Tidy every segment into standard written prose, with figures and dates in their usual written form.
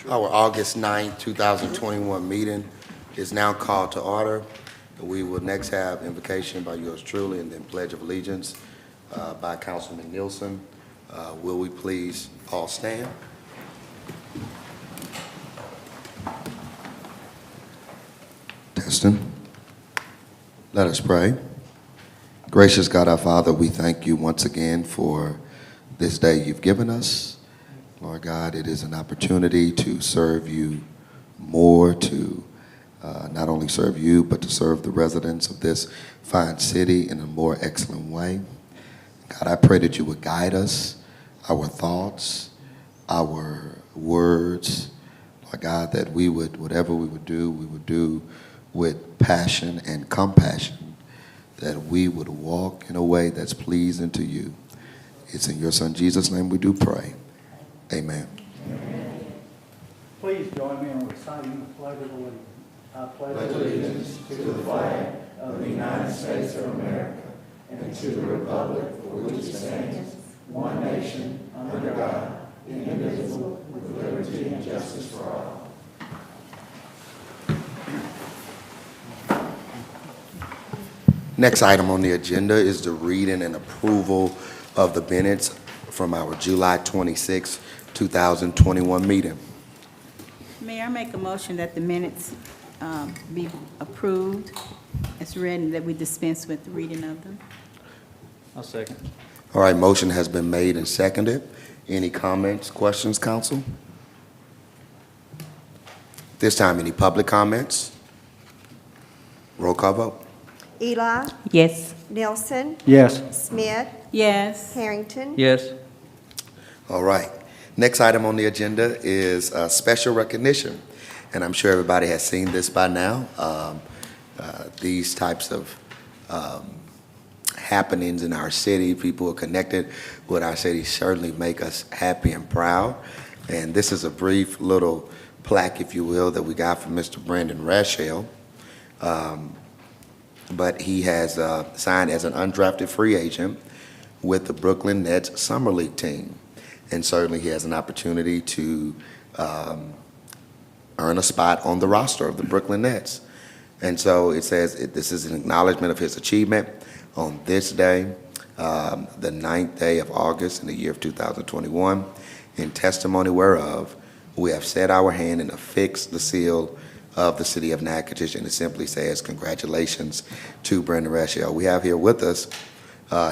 Our August 9th, 2021 meeting is now called to order. We will next have invocation by yours truly and then pledge of allegiance by Councilman Nielsen. Will we please all stand? Testing. Let us pray. Gracious God, our Father, we thank you once again for this day you've given us. Lord God, it is an opportunity to serve you more, to not only serve you, but to serve the residents of this fine city in a more excellent way. God, I pray that you would guide us, our thoughts, our words. Lord God, that we would, whatever we would do with passion and compassion, that we would walk in a way that's pleasing to you. It's in your Son Jesus' name we do pray. Amen. Amen. Please join me in reciting the Pledge of Allegiance. I pledge allegiance to the flag of the United States of America and to the republic for which it stands, one nation, under God, indivisible, with liberty and justice for all. Next item on the agenda is the reading and approval of the minutes from our July 26, 2021 meeting. Mayor, I make a motion that the minutes be approved as read and that we dispense with the reading of them. I'll second. All right, motion has been made and seconded. Any comments, questions, council? This time, any public comments? Roll call vote. Eli, Yes. Nelson, Yes. Smith, Yes. Harrington, Yes. All right. Next item on the agenda is special recognition. And I'm sure everybody has seen this by now. These types of happenings in our city, people who are connected with our city certainly make us happy and proud. And this is a brief little plaque, if you will, that we got from Mr. Brandon Rashell. But he has signed as an undrafted free agent with the Brooklyn Nets Summer League team. And certainly he has an opportunity to earn a spot on the roster of the Brooklyn Nets. And so it says this is an acknowledgement of his achievement on this day, the 9th day of August in the year of 2021, in testimony whereof we have set our hand and affixed the seal of the city of Natchez, and it simply says, congratulations to Brandon Rashell. We have here with us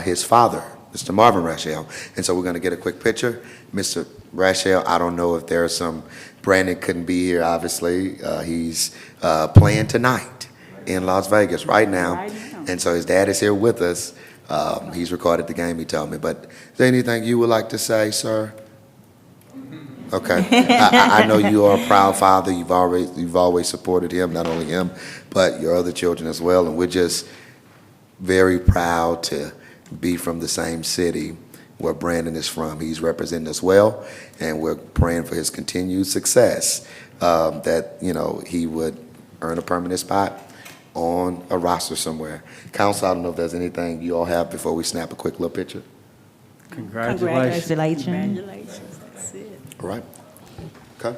his father, Mr. Marvin Rashell, and so we're going to get a quick picture. Mr. Rashell, I don't know if there's some, Brandon couldn't be here, obviously. He's playing tonight in Las Vegas right now, and so his dad is here with us. He's recorded the game, he told me, but is there anything you would like to say, sir? Okay, I know you are a proud father. You've always supported him, not only him, but your other children as well. And we're just very proud to be from the same city where Brandon is from. He's representing us well, and we're praying for his continued success. That he would earn a permanent spot on a roster somewhere. Council, I don't know if there's anything you all have before we snap a quick little picture. Congratulations. Congratulations. That's it. All right. Okay.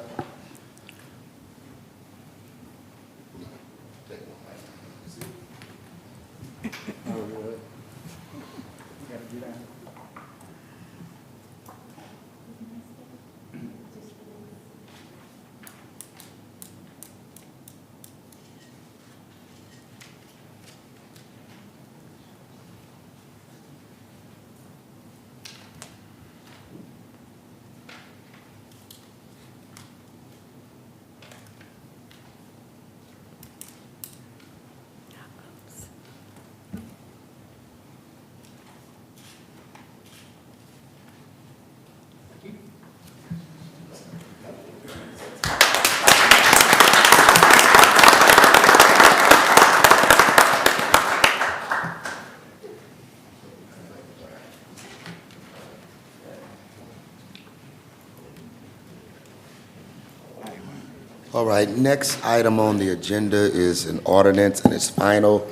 All right, next item on the agenda is an ordinance and its final,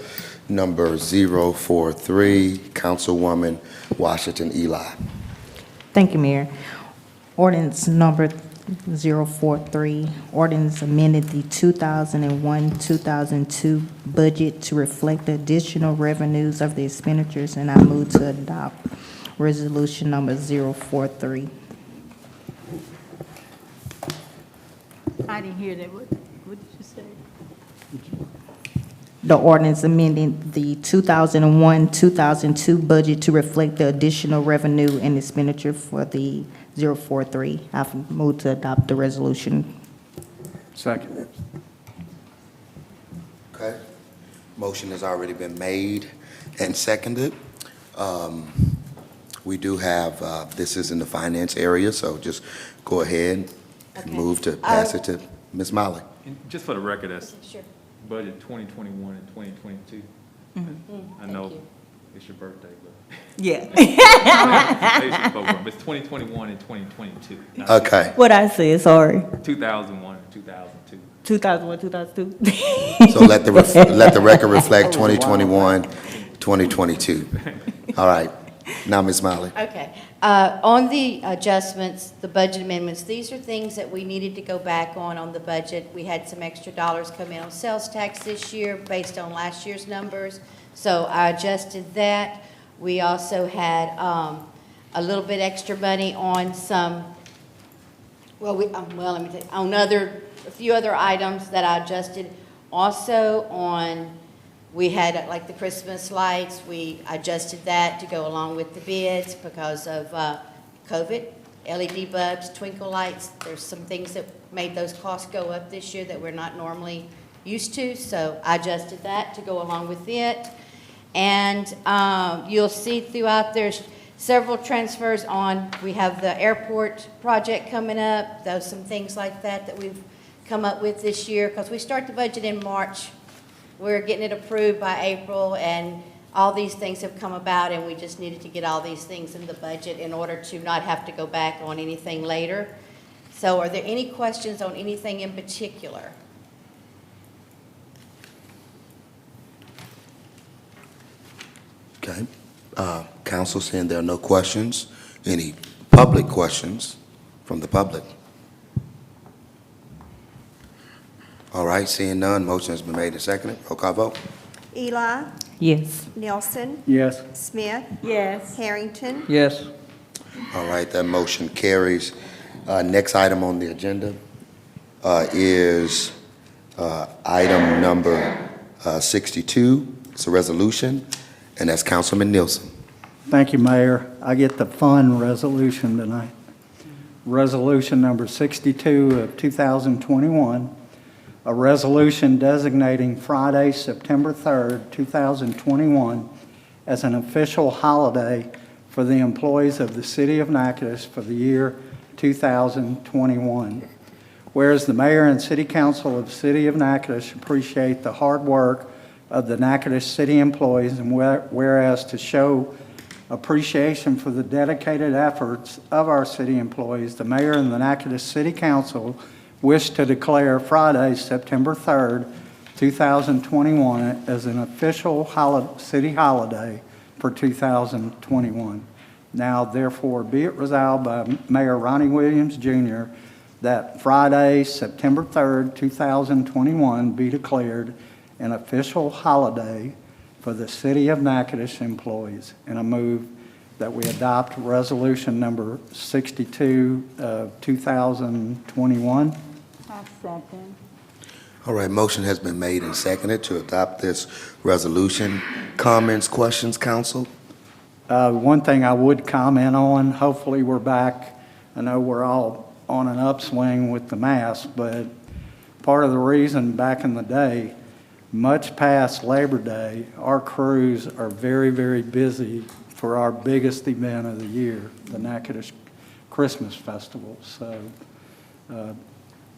number 043, Councilwoman Washington Eli. Thank you, Mayor. Ordinance number 043, ordinance amended the 2001-2002 budget to reflect the additional revenues of the expenditures, and I move to adopt resolution number 043. I didn't hear that. What did you say? The ordinance amending the 2001-2002 budget to reflect the additional revenue and expenditure for the 043. I've moved to adopt the resolution. Second. Okay. Motion has already been made and seconded. We do have, this is in the finance area, so just go ahead and Okay. move to pass it to Ms. Molly. And just for the record, that's Sure. budget 2021 and 2022. I know it's your birthday, but Yeah. it's 2021 and 2022. not Okay, What I said, sorry. 2001 and 2002. 2001, 2002. so let the record reflect 2021, 2022. All right, now Ms. Molly. Okay. On the adjustments, the budget amendments, these are things that we needed to go back on the budget. We had some extra dollars come in on sales tax this year based on last year's numbers, so I adjusted that. We also had a little bit extra money on some, let me tell you, on a few other items that I adjusted. Also we had like the Christmas lights, we adjusted that to go along with the bids because of COVID. LED bulbs, twinkle lights, there's some things that made those costs go up this year that we're not normally used to, so I adjusted that to go along with it. And you'll see throughout, there's several transfers on, we have the airport project coming up, those some things like that we've come up with this year, because we start the budget in March. We're getting it approved by April, and all these things have come about, and we just needed to get all these things in the budget in order to not have to go back on anything later. So are there any questions on anything in particular? Okay. Council, seeing there are no questions, any public questions from the public? All right, seeing none, motion has been made and seconded. Roll call vote. Eli, Yes. Nelson, Yes. Smith, Yes. Harrington, Yes. All right, that motion carries. Next item on the agenda is item number 62. It's a resolution, and that's Councilman Nielsen. Thank you, Mayor. I get the fun resolution tonight. Resolution number 62 of 2021, a resolution designating Friday, September 3rd, 2021 as an official holiday for the employees of the City of Natchez for the year 2021. Whereas the Mayor and City Council of the City of Natchez appreciate the hard work of the Natchez City employees, and whereas to show appreciation for the dedicated efforts of our city employees, the Mayor and the Natchez City Council wish to declare Friday, September 3rd, 2021 as an official city holiday for 2021. Now, therefore, be it resolved by Mayor Ronnie Williams, Jr., that Friday, September 3rd, 2021 be declared an official holiday for the City of Natchez employees. And I move that we adopt resolution number 62 of 2021. I'll second. All right, motion has been made and seconded to adopt this resolution. Comments, questions, council? One thing I would comment on, hopefully we're back. I know we're all on an upswing with the mask, but part of the reason back in the day, much past Labor Day, our crews are very, very busy for our biggest event of the year, the Natchez Christmas Festival. So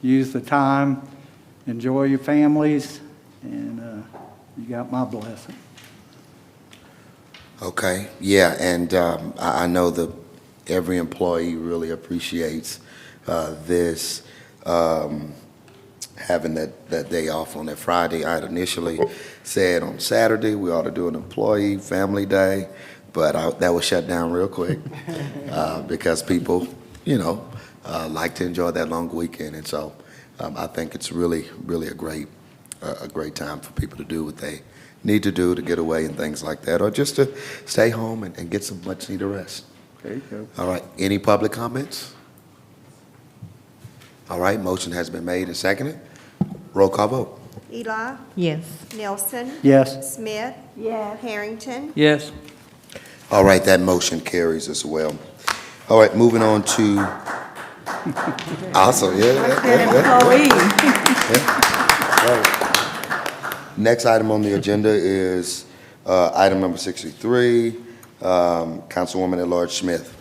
use the time, enjoy your families, and you got my blessing. Okay, yeah, and I know that every employee really appreciates this, having that day off on that Friday. I had initially said on Saturday we ought to do an employee family day, but that was shut down real quick because people, like to enjoy that long weekend. And so I think it's really, really a great time for people to do what they need to do to get away and things like that, or just to stay home and get some much needed rest. There you go. All right, any public comments? All right, motion has been made and seconded. Roll call vote. Eli, Yes. Nelson, Yes. Smith, Yes. Harrington, Yes. All right, that motion carries as well. All right, moving on to, awesome, Employee. Next item on the agenda is item number 63, Councilwoman at-large Smith.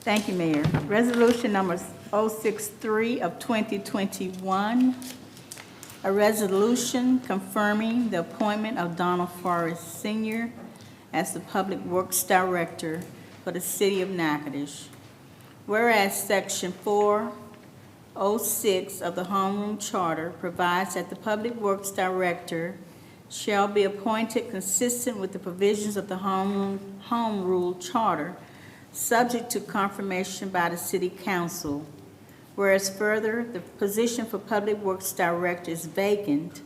Thank you, Mayor. Resolution number 063 of 2021, a resolution confirming the appointment of Donald Flores Sr. as the Public Works Director for the City of Natchez. Whereas Section 406 of the Homeroom Charter provides that the Public Works Director shall be appointed consistent with the provisions of the Home Rule Charter, subject to confirmation by the City Council. Whereas further, the position for Public Works Director is vacant,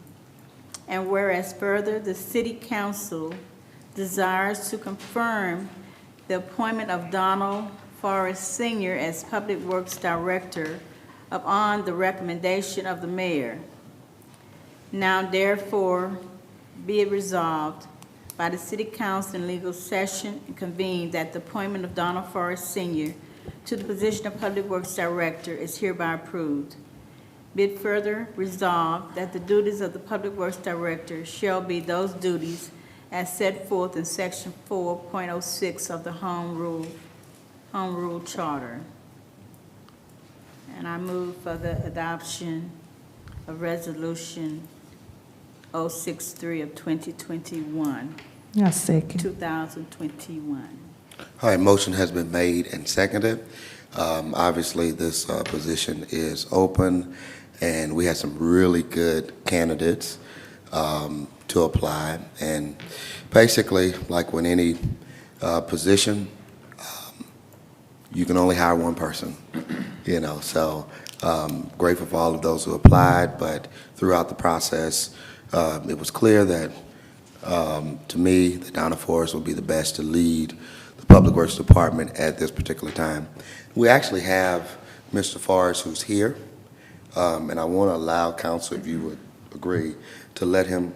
and whereas further, the City Council desires to confirm the appointment of Donald Flores Sr. as Public Works Director upon the recommendation of the mayor. Now therefore be it resolved by the City Council in legal session and convened that the appointment of Donald Flores Sr. to the position of Public Works Director is hereby approved. Be it further resolved that the duties of the Public Works Director shall be those duties as set forth in Section 4.06 of the Home Rule Charter. And I move for the adoption of Resolution 063 of 2021, I second. 2021. All right, motion has been made and seconded. Obviously, this position is open, and we had some really good candidates to apply. And basically, like with any position, you can only hire one person, you know. So grateful for all of those who applied, but throughout the process, it was clear that, to me, that Donna Forrest would be the best to lead the Public Works Department at this particular time. We actually have Mr. Forrest, who's here, and I want to allow council, if you would agree, to let him,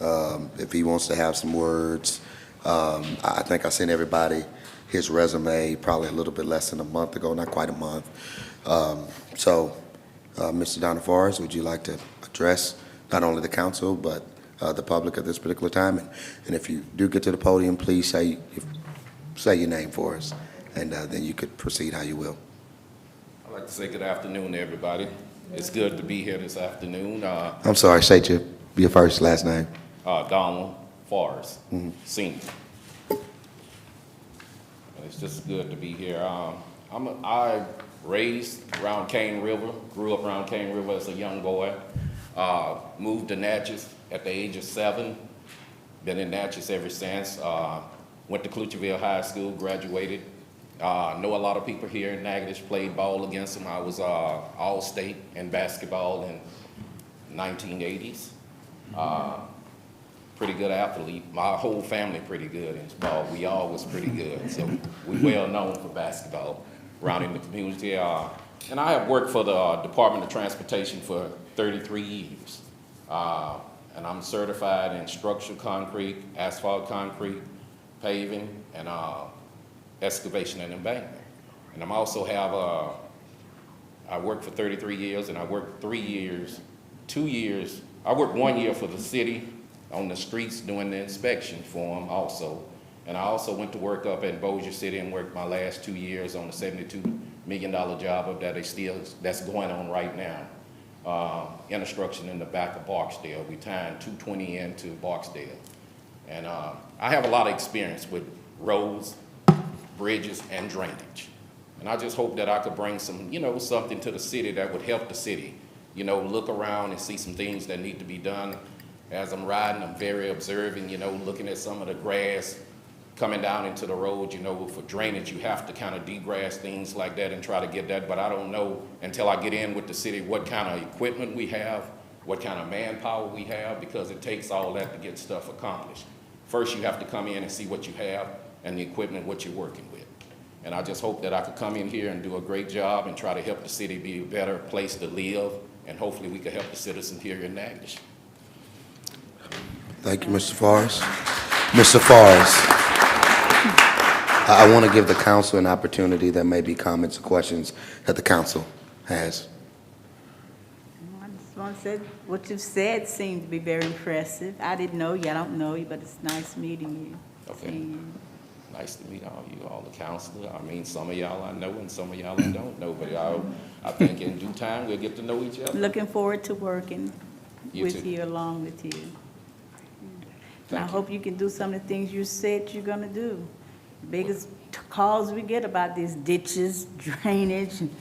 if he wants to have some words. I think I sent everybody his resume probably a little bit less than a month ago, not quite a month. Mr. Donna Forrest, would you like to address not only the council, but the public at this particular time? And if you do get to the podium, please say your name for us, and then you could proceed how you will. I'd like to say good afternoon to everybody. It's good to be here this afternoon. I'm sorry, say your first, last name. Donald Forrest, Senior. It's just good to be here. I raised around Cane River, grew up around Cane River as a young boy. Moved to Natchez at the age of 7. Been in Natchez ever since. Went to Clutcherville High School, graduated. Know a lot of people here in Natchez, played ball against them. I was all-state in basketball in 1980s. Pretty good athlete. My whole family pretty good in ball. We all was pretty good, so we well known for basketball around in the community. And I have worked for the Department of Transportation for 33 years. And I'm certified in structural concrete, asphalt concrete, paving, and excavation and embankment. And I'm also I worked for 33 years, and I worked 2 years. I worked 1 year for the city on the streets doing the inspection for them also. And I also went to work up in Bossier City and worked my last 2 years on a $72 million job that's going on right now. Infrastructure in the back of Barksdale. We tying 220 into Barksdale. And I have a lot of experience with roads, bridges, and drainage. And I just hope that I could bring some, something to the city that would help the city. Look around and see some things that need to be done. As I'm riding, I'm very observing, looking at some of the grass coming down into the road, you know, for drainage, you have to kind of degrass things like that and try to get that, but I don't know until I get in with the city what kind of equipment we have, what kind of manpower we have, because it takes all that to get stuff accomplished. First, you have to come in and see what you have and the equipment, what you're working with. And I just hope that I could come in here and do a great job and try to help the city be a better place to live, and hopefully we can help the citizens here in Natchez. Thank you, Mr. Flores. Mr. Flores, I want to give the council an opportunity. There may be comments or questions that the council has. I just want to say, what you've said seemed to be very impressive. I didn't know you, I don't know you, but it's nice meeting you. Okay. seeing you. Nice to meet all you, all the counselors. I mean, some of y'all I know and some of y'all I don't know, but I think in due time we'll get to know each other. Looking forward to working You with too. you, along with you. And I Thank you. hope you can do some of the things you said you're gonna do. Biggest calls we get about these ditches, drainage, and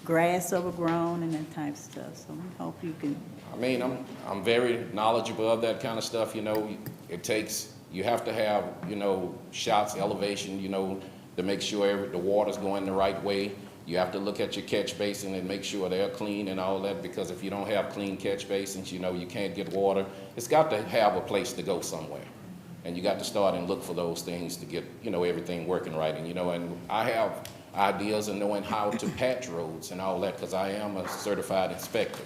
grass overgrown and that type of stuff, so we hope you can. I mean, I'm very knowledgeable of that kind of stuff, you know. It takes, you have to have, you know, shots, elevation, you know, to make sure the water's going the right way. You have to look at your catch basin and make sure they're clean and all that, because if you don't have clean catch basins, you know, you can't get water. It's got to have a place to go somewhere. And you got to start and look for those things to get, you know, everything working right. And, you know, and I have ideas of knowing how to patch roads and all that, because I am a certified inspector.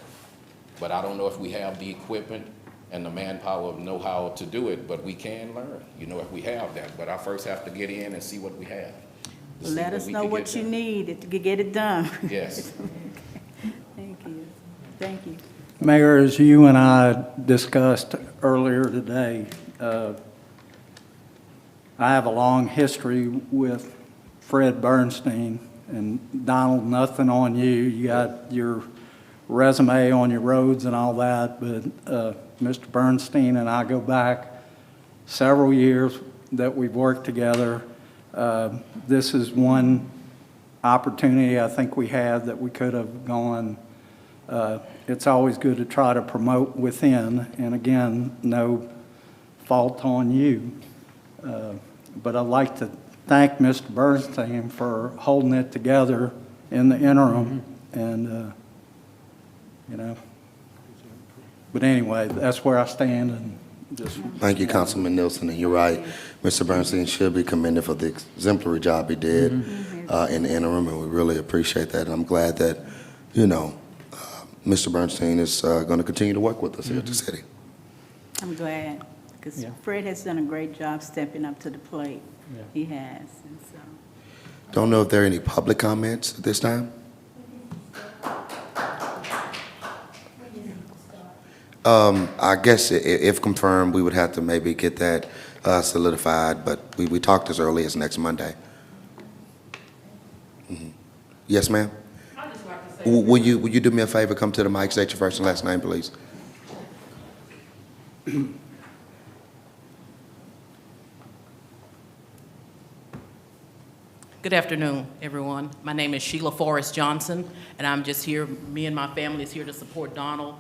But I don't know if we have the equipment and the manpower of know-how to do it, but we can learn, you know, if we have that. But I first have to get in and see what we have. to see Let us we know can what get you done. need to get it done. Yes. Thank you. Thank you. Mayor, as you and I discussed earlier today, I have a long history with Fred Bernstein, and Donald, nothing on you. You got your resume on your roads and all that, but Mr. Bernstein and I go back several years that we've worked together. This is one opportunity I think we have that we could have gone. It's always good to try to promote within, and again, no fault on you. But I'd like to thank Mr. Bernstein for holding it together in the interim, and, you know. But anyway, that's where I stand, and just. Thank you, Councilman Nielsen, and you're right. Mr. Bernstein should be commended for the exemplary job he did in the interim, and we really appreciate that. And I'm glad that, you know, Mr. Bernstein is going to continue to work with us here at the city. I'm glad, because Yeah. Fred has done a great job stepping up to the plate. Yeah. He has, and so. Don't know if there are any public comments at this time? I guess if confirmed, we would have to maybe get that solidified, but we talked as early as next Monday. Yes, ma'am? I'd just like to say, Will you do me a favor, come to the mic, state your first and last name, please? good afternoon, everyone. My name is Sheila Forrest Johnson, and I'm just here, me and my family is here to support Donald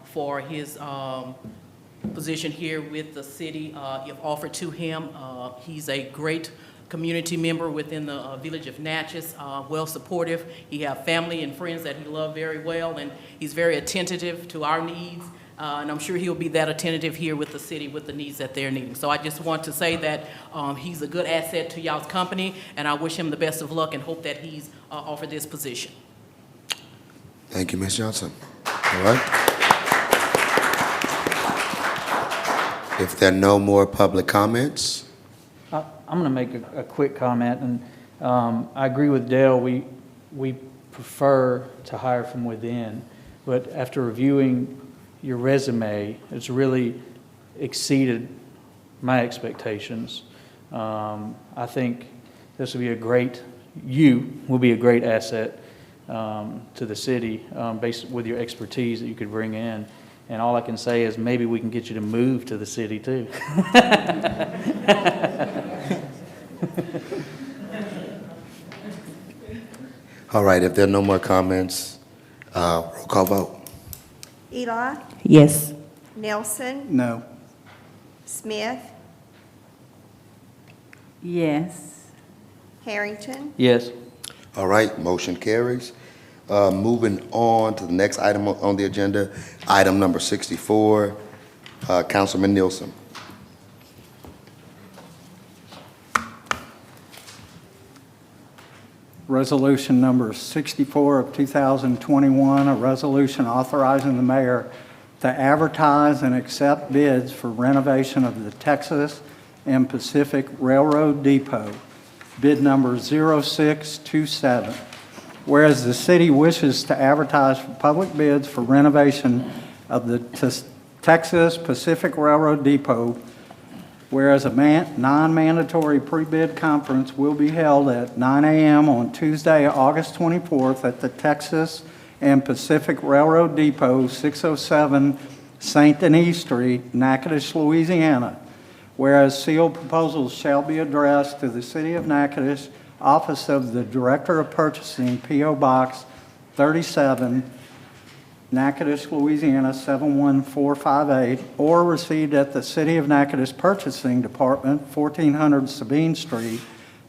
for his position here with the city. If offered to him, he's a great community member within the village of Natchez, well supportive. He have family and friends that he loves very well, and he's very attentive to our needs. And I'm sure he'll be that attentive here with the city with the needs that they're needing. So I just want to say that he's a good asset to y'all's company, and I wish him the best of luck and hope that he's offered this position. Thank you, Ms. Johnson. All right. If there are no more public comments, I'm going to make a quick comment, and I agree with Dale. We prefer to hire from within, but after reviewing your resume, it's really exceeded my expectations. I think this will be you will be a great asset to the city based with your expertise that you could bring in. And all I can say is maybe we can get you to move to the city too. all right, if there are no more comments, roll call vote. Eli, Yes. Nelson, No. Smith, Yes. Harrington, Yes. All right, motion carries. Moving on to the next item on the agenda, item number 64, Councilman Nielsen. Resolution number 64 of 2021, a resolution authorizing the mayor to advertise and accept bids for renovation of the Texas and Pacific Railroad Depot, bid number 0627. Whereas the city wishes to advertise for public bids for renovation of the Texas Pacific Railroad Depot, whereas a non-mandatory pre-bid conference will be held at 9 a.m. on Tuesday, August 24th at the Texas and Pacific Railroad Depot, 607 St. Denis Street, Natchez, Louisiana. Whereas sealed proposals shall be addressed to the City of Natchez, Office of the Director of Purchasing, P.O. Box 37, Natchez, Louisiana 71458, or received at the City of Natchez Purchasing Department, 1400 Sabine Street,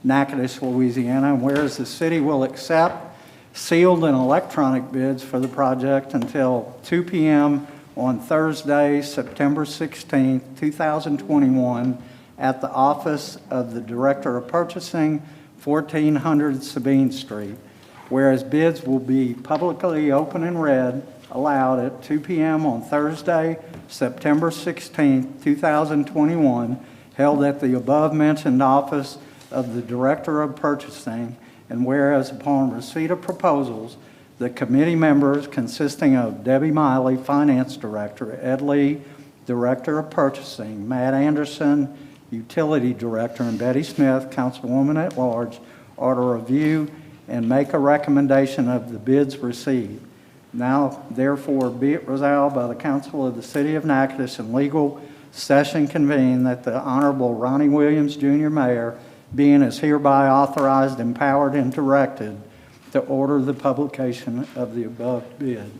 Natchez, Louisiana. And whereas the city will accept sealed and electronic bids for the project until 2 p.m. on Thursday, September 16, 2021, at the Office of the Director of Purchasing, 1400 Sabine Street. Whereas bids will be publicly open and read aloud at 2 p.m. on Thursday, September 16, 2021, held at the above-mentioned Office of the Director of Purchasing. And whereas upon receipt of proposals, the committee members consisting of Debbie Miley, Finance Director, Ed Lee, Director of Purchasing, Matt Anderson, Utility Director, and Betty Smith, Councilwoman at Large, are to review and make a recommendation of the bids received. Now, therefore, be it resolved by the Council of the City of Natchez and legal session convened that the Honorable Ronnie Williams, Jr., Mayor, being is hereby authorized, empowered, and directed to order the publication of the above bid.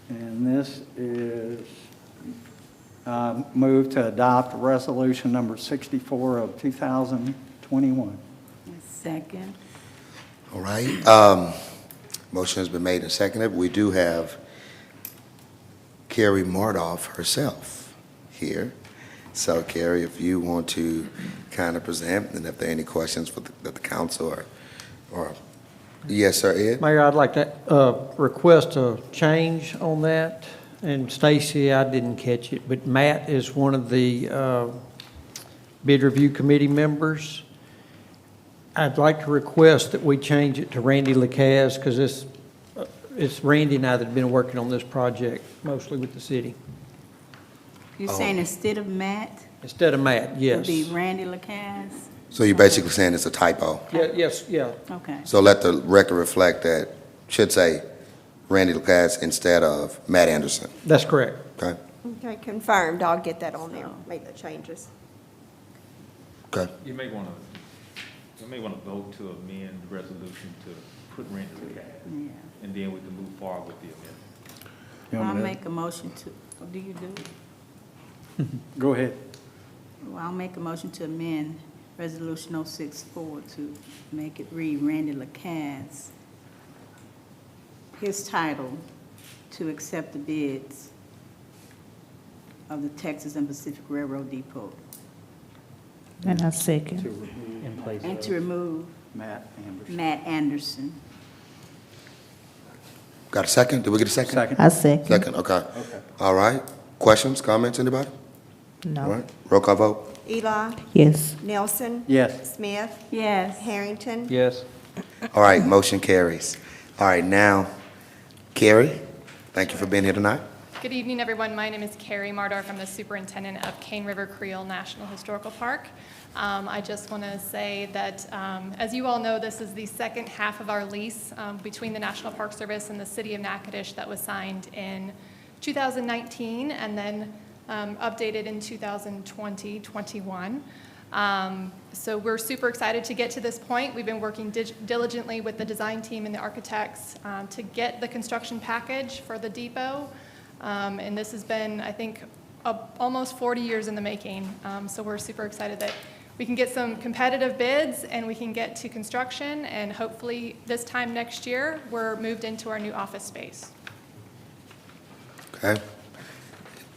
And this is move to adopt resolution number 64 of 2021. Second. All right. Motion has been made and seconded. We do have Carrie Mardoff herself here. So, Carrie, if you want to kind of present, and if there are any questions for the council or yes, sir, Ed? Mayor, I'd like to request a change on that. And Stacy, I didn't catch it, but Matt is one of the bid review committee members. I'd like to request that we change it to Randy Lacaz, because it's Randy and I that have been working on this project, mostly with the city. You're saying instead of Matt, Instead of Matt, it yes. would be Randy Lacaz? So you're basically saying it's a typo. Yes, yeah. Okay. So let the record reflect that should say Randy Lucas instead of Matt Anderson. That's correct. Okay? okay, confirmed, I'll get that on there, make the changes. Okay. You may want to vote to amend the resolution to put Randy Lucas, Yeah. and then we can move forward with the amendment. You want I'll me to- make a motion to, do you do it? Go ahead. Well, I'll make a motion to amend Resolution 064 to make it read Randy Lacaz, his title, to accept the bids of the Texas and Pacific Railroad Depot, And I second. In place and of to remove Matt Anderson. Matt Anderson. Got a second? Did we get a second? Second. I second. Second, okay. Okay. All right. Questions, comments, anybody? All No. right. Roll call vote. Eli, Yes. Nelson, Yes. Smith, Yes. Harrington, Yes. All right, motion carries. All right, now, Carrie, thank you for being here tonight. Good evening, everyone. My name is Carrie Mardorf. I'm the superintendent of Cane River Creel National Historical Park. I just want to say that, as you all know, this is the second half of our lease between the National Park Service and the City of Natchitoches that was signed in 2019 and then updated in 2020-21. So we're super excited to get to this point. We've been working diligently with the design team and the architects to get the construction package for the depot. And this has been, I think, almost 40 years in the making. So we're super excited that we can get some competitive bids and we can get to construction, and hopefully this time next year, we're moved into our new office space. Okay.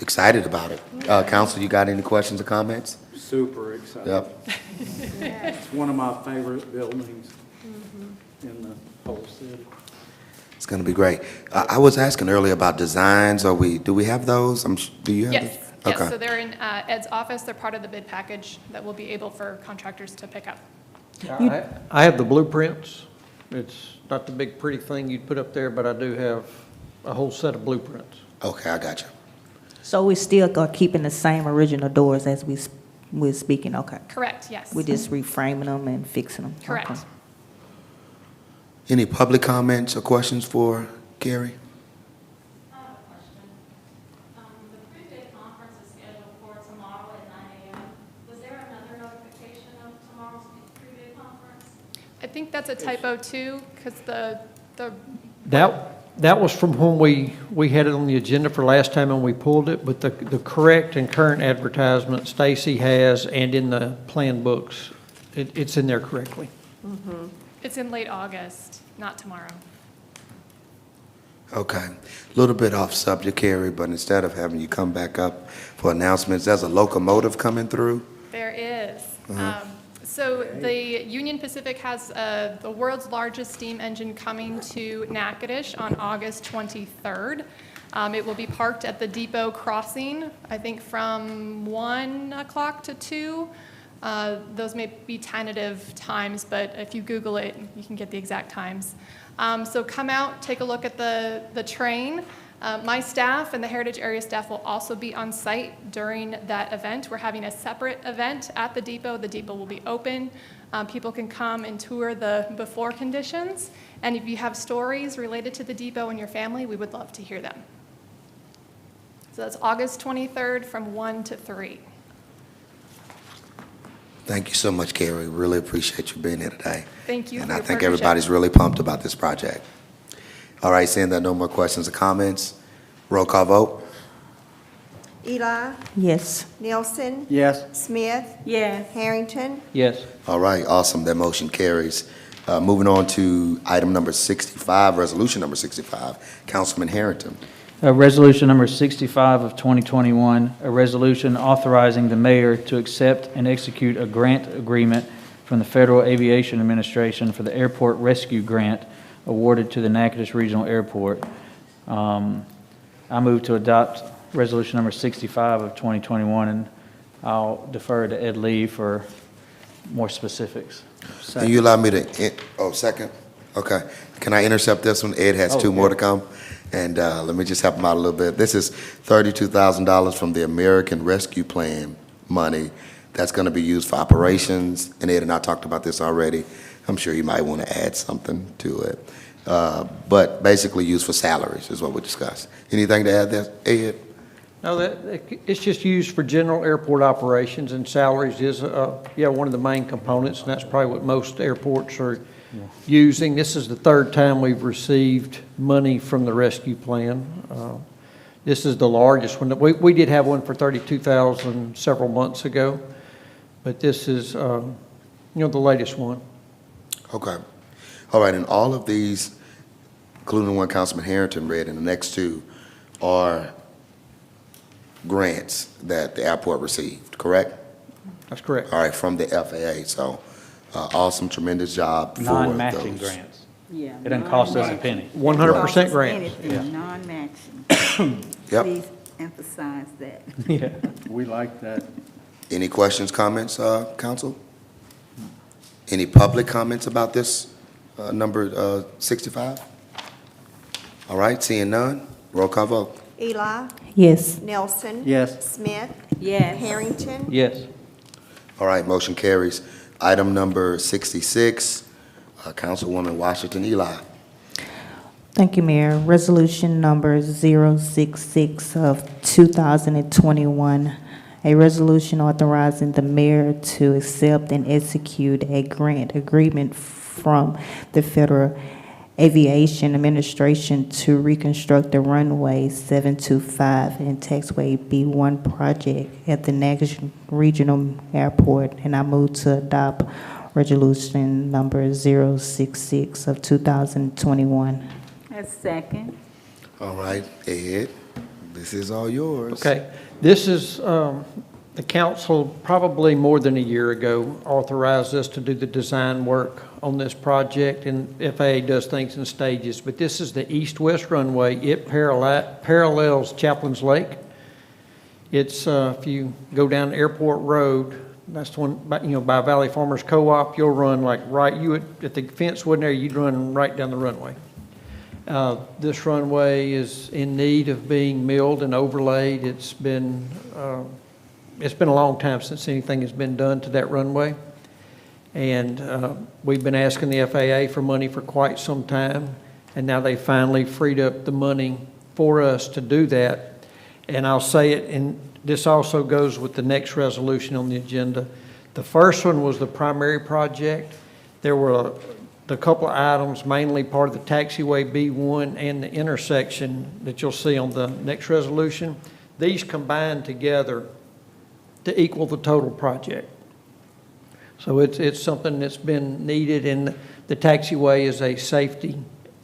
Excited about it. Council, you got any questions or comments? Super excited. Yep. It's one of my favorite buildings in the whole city. It's going to be great. I was asking earlier about designs. Do we have those? Do you have Yes, those? yes, Okay. so they're in Ed's office. They're part of the bid package that will be able for contractors to pick up. I have the blueprints. It's not the big pretty thing you'd put up there, but I do have a whole set of blueprints. Okay, I got you. So we still are keeping the same original doors as we're speaking, okay? Correct, yes. We're just reframing them and fixing them? Correct. Okay. Any public comments or questions for Gary? I have a question. The pre-bid conference is scheduled for tomorrow at 9 a.m. Was there another notification of tomorrow's pre-bid conference? I think that's a typo too, because the That was from when we had it on the agenda for last time and we pulled it, but the correct and current advertisement Stacy has and in the plan books, it's in there correctly. it's in late August, not tomorrow. Okay. A little bit off subject, Carrie, but instead of having you come back up for announcements, there's a locomotive coming through. There is. So the Union Pacific has the world's largest steam engine coming to Natchitoches on August 23rd. It will be parked at the depot crossing, I think from 1 o'clock to 2. Those may be tentative times, but if you Google it, you can get the exact times. So come out, take a look at the train. My staff and the Heritage Area staff will also be on site during that event. We're having a separate event at the depot. The depot will be open. People can come and tour the before conditions. And if you have stories related to the depot and your family, we would love to hear them. So that's August 23rd from 1 to 3. Thank you so much, Carrie. Really appreciate you being here today. Thank you And for I your think partnership. everybody's really pumped about this project. All right, seeing there are no more questions or comments, roll call vote. Eli, Yes. Nelson, Yes. Smith, Yes. Harrington, Yes. All right, awesome. That motion carries. Moving on to item number 65, resolution number 65, Councilman Harrington. Resolution number 65 of 2021, a resolution authorizing the mayor to accept and execute a grant agreement from the Federal Aviation Administration for the Airport Rescue Grant awarded to the Natchez Regional Airport. I move to adopt resolution number 65 of 2021, and I'll defer to Ed Lee for more specifics. Can you allow me to, second? Okay. Can I intercept this one? Ed has two more to come. And let me just help him out a little bit. This is $32,000 from the American Rescue Plan money that's going to be used for operations. And Ed and I talked about this already. I'm sure you might want to add something to it. But basically used for salaries is what we discussed. Anything to add there, Ed? No, it's just used for general airport operations, and salaries is, one of the main components, and that's probably what most airports are using. This is the third time we've received money from the rescue plan. This is the largest one. We did have one for $32,000 several months ago, but this is, the latest one. Okay. All right, and all of these, including the one Councilman Harrington read, and the next two are grants that the airport received, correct? That's correct. All right, from the FAA. So awesome, tremendous job for Non-matching those. grants. Yeah. It doesn't cost us a penny. 100% grants. Anything, non-matching. Yep. Please emphasize that. Yeah. We like that. Any questions, comments, council? Any public comments about this number 65? All right, seeing none, roll call vote. Eli, Yes. Nelson. Yes. Smith, Yes. Harrington, Yes. All right, motion carries. Item number 66, Councilwoman Washington Eli. Thank you, Mayor. Resolution number 066 of 2021, a resolution authorizing the mayor to accept and execute a grant agreement from the Federal Aviation Administration to reconstruct the runway 725 and taxiway B1 project at the Natchez Regional Airport, and I move to adopt resolution number 066 of 2021. A second. All right, Ed, this is all yours. Okay, this is, the council probably more than a year ago authorized us to do the design work on this project, and FAA does things in stages, but this is the east-west runway. It parallels Chaplin's Lake. It's, if you go down Airport Road, that's the one, by Valley Farmers Co-op, you'll run like right, if the fence wasn't there, you'd run right down the runway. This runway is in need of being milled and overlaid. It's been a long time since anything has been done to that runway. And we've been asking the FAA for money for quite some time, and now they finally freed up the money for us to do that. And I'll say it, and this also goes with the next resolution on the agenda. The first one was the primary project. There were the couple of items, mainly part of the taxiway B1 and the intersection that you'll see on the next resolution. These combined together to equal the total project. So it's something that's been needed, and the taxiway is a safety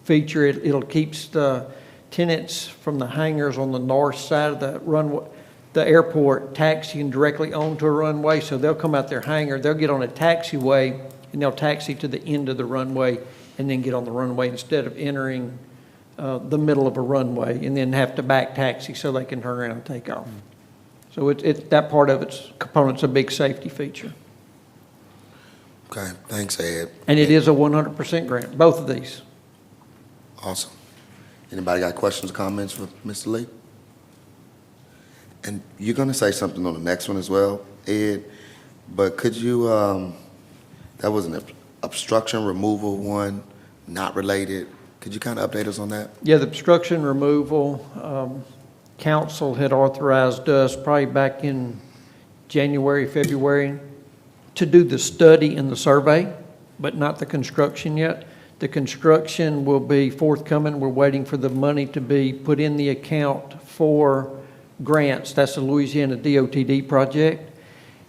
feature. It'll keep the tenants from the hangars on the north side of the runway, the airport, taxiing directly onto a runway. So they'll come out their hangar, they'll get on a taxiway, and they'll taxi to the end of the runway and then get on the runway instead of entering the middle of a runway and then have to back taxi so they can turn around and take off. So that part of its component's a big safety feature. Okay, thanks, Ed. And it is a 100% grant, both of these. Awesome. Anybody got questions or comments for Mr. Lee? And you're going to say something on the next one as well, Ed, but could you, that was an obstruction removal one, not related. Could you kind of update us on that? Yeah, the obstruction removal, council had authorized us probably back in January, February, to do the study and the survey, but not the construction yet. The construction will be forthcoming. We're waiting for the money to be put in the account for grants. That's the Louisiana DOTD project.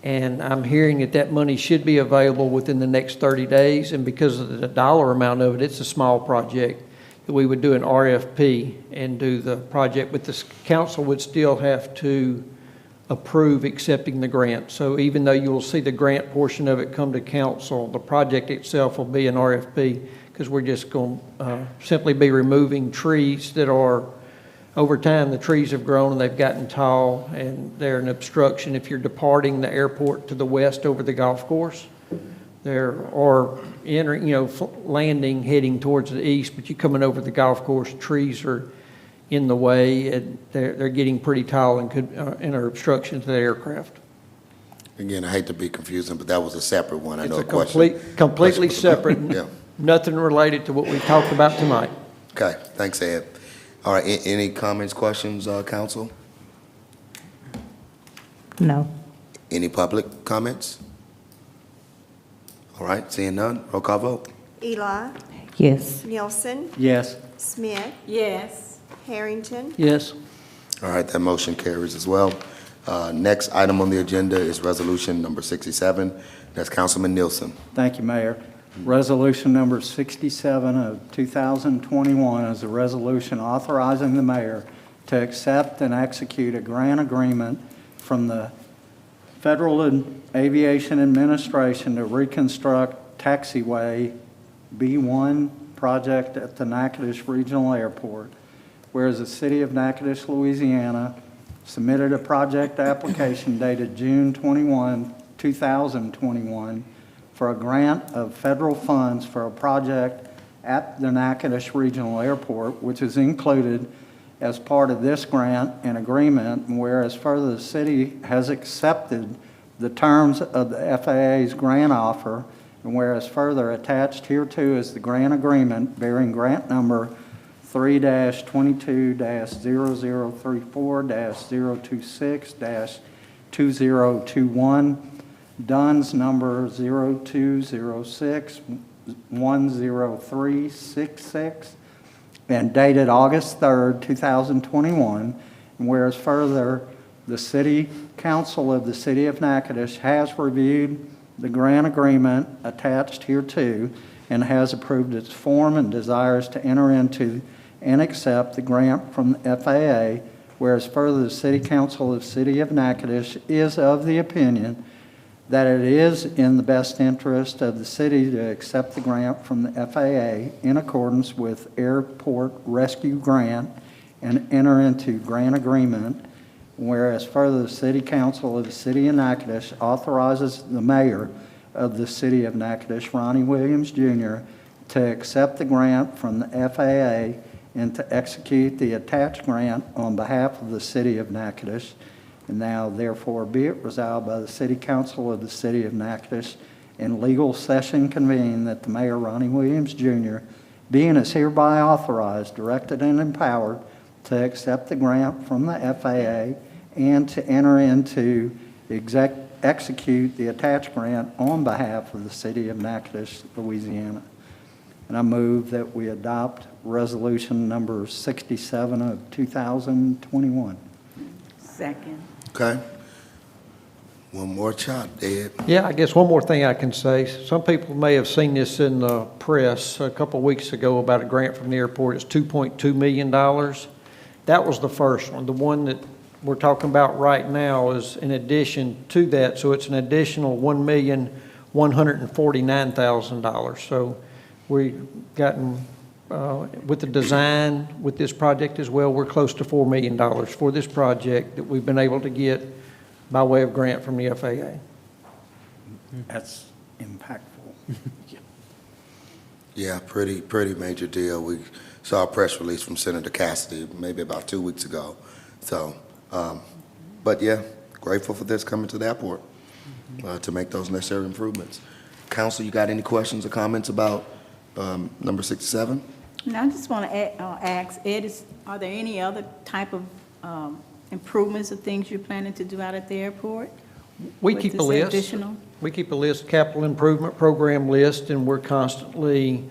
And I'm hearing that money should be available within the next 30 days. And because of the dollar amount of it, it's a small project, that we would do an RFP and do the project. But the council would still have to approve accepting the grant. So even though you will see the grant portion of it come to council, the project itself will be an RFP, because we're just going to simply be removing trees that are, over time, the trees have grown and they've gotten tall, and they're an obstruction if you're departing the airport to the west over the golf course. Or entering, landing, heading towards the east, but you're coming over the golf course, trees are in the way, and they're getting pretty tall and could enter obstruction to the aircraft. Again, I hate to be confusing, but that was a separate one. I know a Completely separate, yeah. Nothing related to what we talked about tonight. Okay, thanks, Ed. All right, any comments, questions, council? No. Any public comments? All right, seeing none, roll call vote. Eli, Yes. Nielsen, Yes. Smith, Yes. Harrington, Yes. All right, that motion carries as well. Next item on the agenda is resolution number 67. That's Councilman Nielsen. Thank you, Mayor. Resolution number 67 of 2021 is a resolution authorizing the mayor to accept and execute a grant agreement from the Federal Aviation Administration to reconstruct taxiway B1 project at the Natchez Regional Airport. Whereas the city of Natchez, Louisiana submitted a project application dated June 21, 2021 for a grant of federal funds for a project at the Natchez Regional Airport, which is included as part of this grant and agreement, and whereas further the city has accepted the terms of the FAA's grant offer, and whereas further attached hereto is the grant agreement bearing grant number 3-22-0034-026-2021, DUNS number 0206 10366 and dated August 3rd, 2021. And whereas further, the City Council of the City of Natchitoches has reviewed the grant agreement attached hereto and has approved its form and desires to enter into and accept the grant from the FAA. Whereas further, the City Council of the City of Natchitoches is of the opinion that it is in the best interest of the city to accept the grant from the FAA in accordance with Airport Rescue Grant and enter into grant agreement. Whereas further, the City Council of the City of Natchitoches authorizes the mayor of the City of Natchitoches, Ronnie Williams Jr., to accept the grant from the FAA and to execute the attached grant on behalf of the City of Natchitoches. And now therefore be it resolved by the City Council of the City of Natchitoches in legal session convened that the Mayor Ronnie Williams Jr. being is hereby authorized, directed, and empowered to accept the grant from the FAA and to enter into execute the attached grant on behalf of the City of Natchitoches, Louisiana. And I move that we adopt resolution number 67 of 2021. Second. Okay. One more chop, Ed. Yeah, I guess one more thing I can say. Some people may have seen this in the press a couple of weeks ago about a grant from the airport. It's $2.2 million. That was the first one. The one that we're talking about right now is in addition to that, so it's an additional $1,149,000. So we've gotten, with the design, with this project as well, we're close to $4 million for this project that we've been able to get by way of grant from the FAA. That's impactful. Yeah, pretty major deal. We saw a press release from Senator Cassidy maybe about 2 weeks ago. So, but yeah, grateful for this coming to the airport to make those necessary improvements. Council, you got any questions or comments about number 67? Now, I just want to ask, Ed, are there any other type of improvements or things you're planning to do out at the airport? We With keep a this list. additional? We keep a list, capital improvement program list, and we're constantly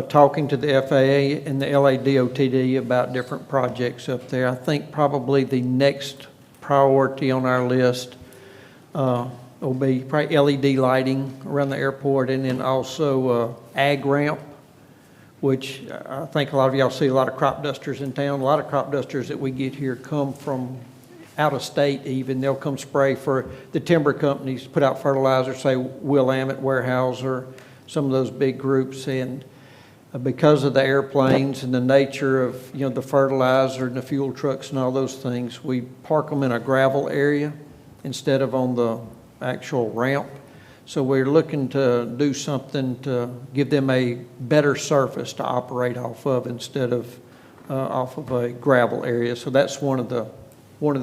talking to the FAA and the LADOTD about different projects up there. I think probably the next priority on our list will be probably LED lighting around the airport, and then also ag ramp, which I think a lot of y'all see a lot of crop dusters in town. A lot of crop dusters that we get here come from out of state even. They'll come spray for the timber companies, put out fertilizer, say Willamette, Weyerhaeuser, some of those big groups. And because of the airplanes and the nature of, you know, the fertilizer and the fuel trucks and all those things, we park them in a gravel area instead of on the actual ramp. So we're looking to do something to give them a better surface to operate off of instead of off of a gravel area. So that's one of the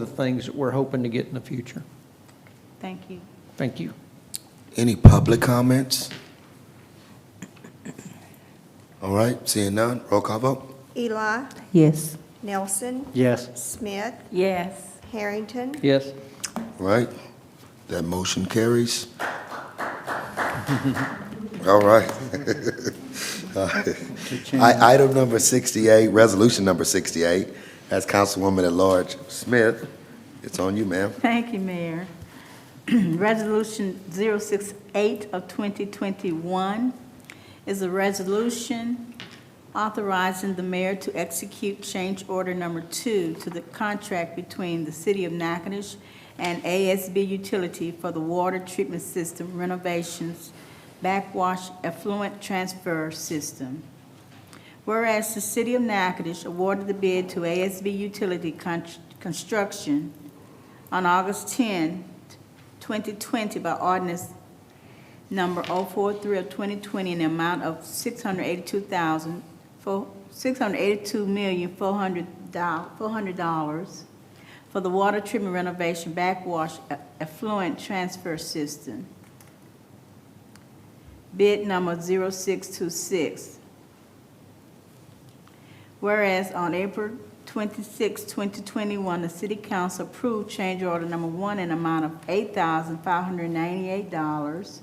things that we're hoping to get in the future. Thank you. Thank you. Any public comments? All right, seeing none, roll call vote. Eli, Yes. Nelson, Yes. Smith, Yes. Harrington, Yes. All right, that motion carries. All right. Item number 68, resolution number 68, as Councilwoman at Large Smith. It's on you, ma'am. Thank you, Mayor. Resolution 068 of 2021 is a resolution authorizing the mayor to execute change order number 2 to the contract between the City of Natchitoches and ASB Utility for the water treatment system renovations, backwash effluent transfer system. Whereas the City of Natchitoches awarded the bid to ASB Utility Construction on August 10, 2020 by ordinance number 043 of 2020 in the amount of $682,400 for the water treatment renovation backwash effluent transfer system. Bid number 0626. Whereas on April 26, 2021, the City Council approved change order number 1 in amount of $8,598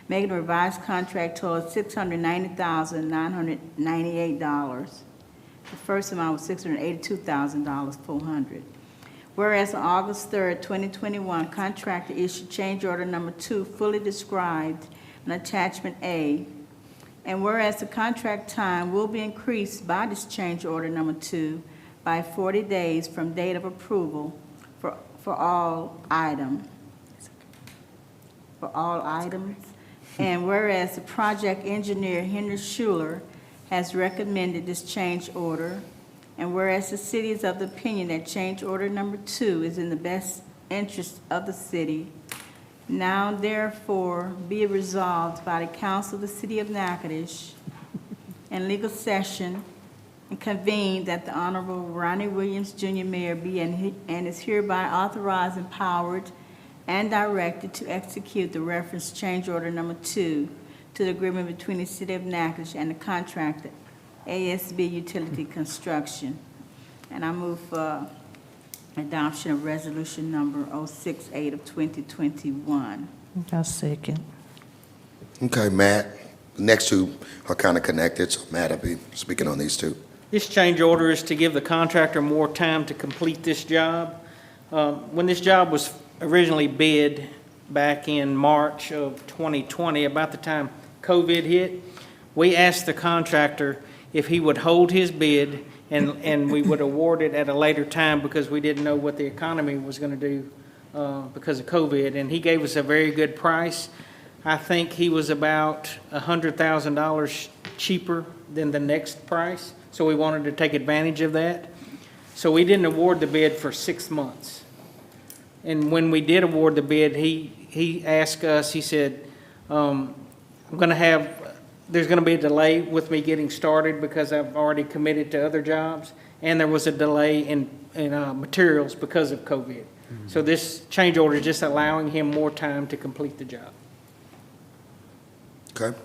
making a revised contract total of $690,998. The first amount was $682,400. Whereas on August 3rd, 2021, contractor issued change order number 2, fully described in attachment A. And whereas the contract time will be increased by this change order number 2 by 40 days from date of approval for all items. And whereas the project engineer, Henry Schuler, has recommended this change order, and whereas the city is of the opinion that change order number 2 is in the best interest of the city, now therefore be it resolved by the council of the city of Natchez in legal session and convened that the Honorable Ronnie Williams, Jr. Mayor be and is hereby authorized, empowered, and directed to execute the reference change order number 2 to the agreement between the city of Natchez and the contractor, ASB Utility Construction. And I move for adoption of resolution number 068 of 2021. I'll second. Okay, Matt. The next two are kind of connected, so Matt will be speaking on these two. This change order is to give the contractor more time to complete this job. When this job was originally bid back in March of 2020, about the time COVID hit, we asked the contractor if he would hold his bid and we would award it at a later time because we didn't know what the economy was going to do because of COVID. And he gave us a very good price. I think he was about $100,000 cheaper than the next price, so we wanted to take advantage of that. So we didn't award the bid for 6 months. And when we did award the bid, he asked us, he said, there's going to be a delay with me getting started because I've already committed to other jobs, and there was a delay in materials because of COVID. Mm-hmm. So this change order is just allowing him more time to complete the job. Okay.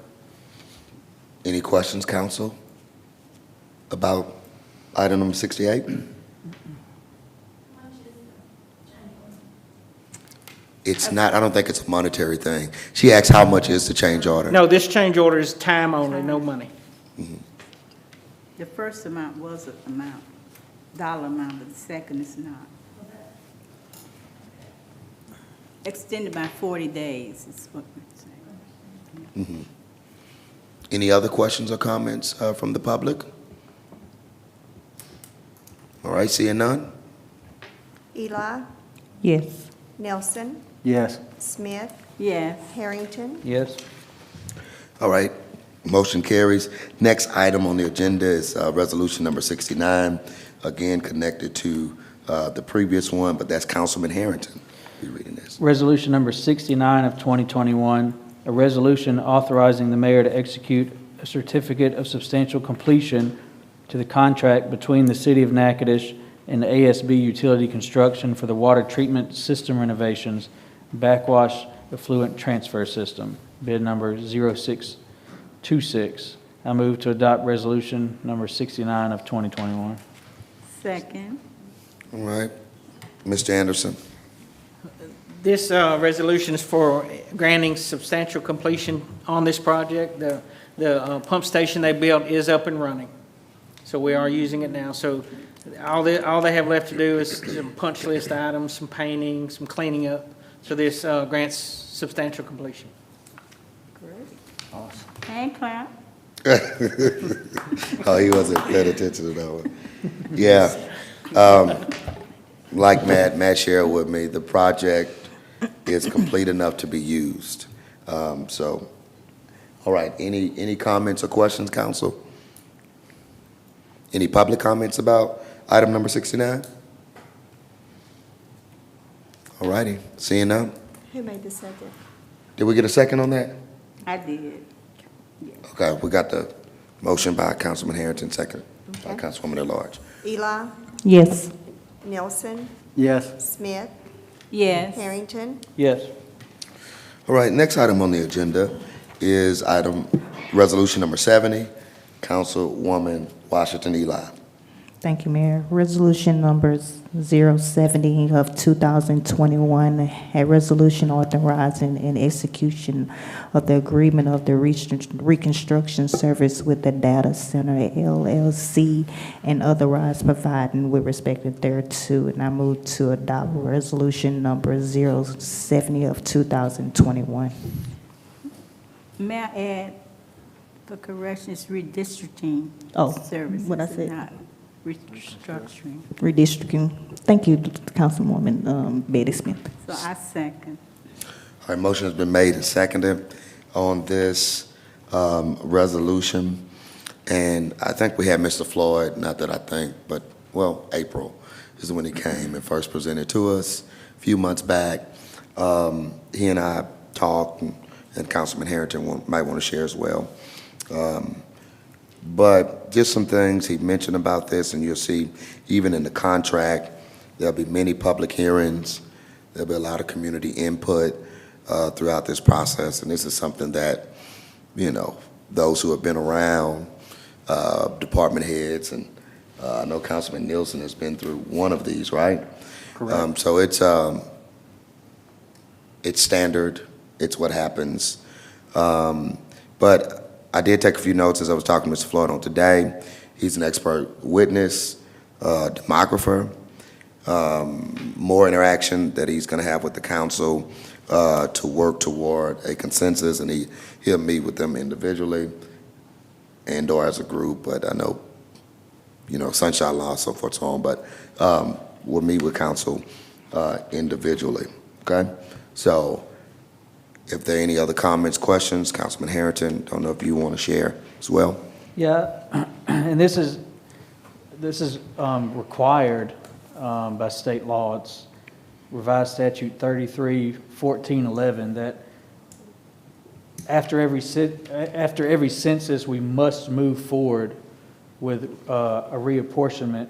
Any questions, council, about item number 68? It's not, I don't think it's a monetary thing. She asked how much is the change order? No, this change order is time only, no money. Mhm. The first amount was an amount, dollar amount, but the second is not. Extended by 40 days is what we're saying. Mhm. Any other questions or comments from the public? All right, seeing none? Eli, Yes. Nelson, Yes. Smith, Yes. Harrington, Yes. All right, motion carries. Next item on the agenda is resolution number 69, again connected to the previous one, but that's Councilman Harrington. Be reading this. Resolution number 69 of 2021, a resolution authorizing the mayor to execute a certificate of substantial completion to the contract between the city of Natchitoches and ASB Utility Construction for the water treatment system renovations, backwash effluent transfer system, bid number 0626. I move to adopt resolution number 69 of 2021. Second. All right, Mr. Anderson. This resolution is for granting substantial completion on this project. The pump station they built is up and running, so we are using it now. So all they have left to do is some punch list items, some painting, some cleaning up. So this grants substantial completion. Great. Awesome. And clap. Oh, he wasn't paying attention to that one. Yeah. Like Matt shared with me, the project is complete enough to be used. So, all right, any comments or questions, council? Any public comments about item number 69? All righty, seeing none. who made the second? Did we get a second on that? I did. Okay, we got the motion by Councilman Harrington, second by Okay. Councilwoman at large. Eli, Yes. Nelson, Yes. Smith, Yes. Harrington, Yes. All right, next item on the agenda is resolution number 70, Councilwoman Washington Eli. Thank you, Mayor. Resolution numbers 070 of 2021, a resolution authorizing an execution of the agreement of the reconstruction service with the Data Center LLC and otherwise providing with respect thereto. And I move to adopt resolution number 070 of 2021. May I add, for correction, it's redistricting Oh, services. what I said. Not restructuring. Redistricting. Thank you, Councilwoman Betty Smith. So I second. All right, motion has been made and seconded on this resolution. And I think we had Mr. Floyd, not that I think, but, well, April is when he came and first presented to us a few months back. He and I talked, and Councilman Harrington might want to share as well. But just some things he mentioned about this, and you'll see even in the contract, there'll be many public hearings. There'll be a lot of community input throughout this process, and this is something that, you know, those who have been around, department heads, and I know Councilman Nielsen has been through one of these, right? Correct. So it's standard. It's what happens. But I did take a few notes as I was talking to Mr. Floyd on today. He's an expert witness, demographer, more interaction that he's going to have with the council to work toward a consensus, and he'll meet with them individually and or as a group. But I know, you know, sunshine law, so forth, so on. But we'll meet with council individually. Okay, so. If there are any other comments, questions, Councilman Harrington, don't know if you want to share as well. Yeah, and this is required by state law. It's revised statute 33-1411 that after every census, we must move forward with a reapportionment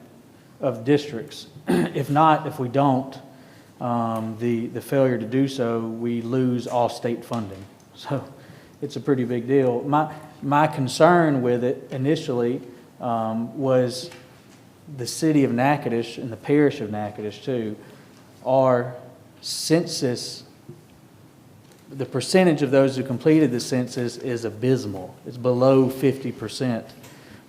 of districts. If we don't, the failure to do so, we lose all state funding. So it's a pretty big deal. My concern with it initially was the city of Natchitoches and the parish of Natchitoches too. Our census, the percentage of those who completed the census is abysmal. It's below 50%,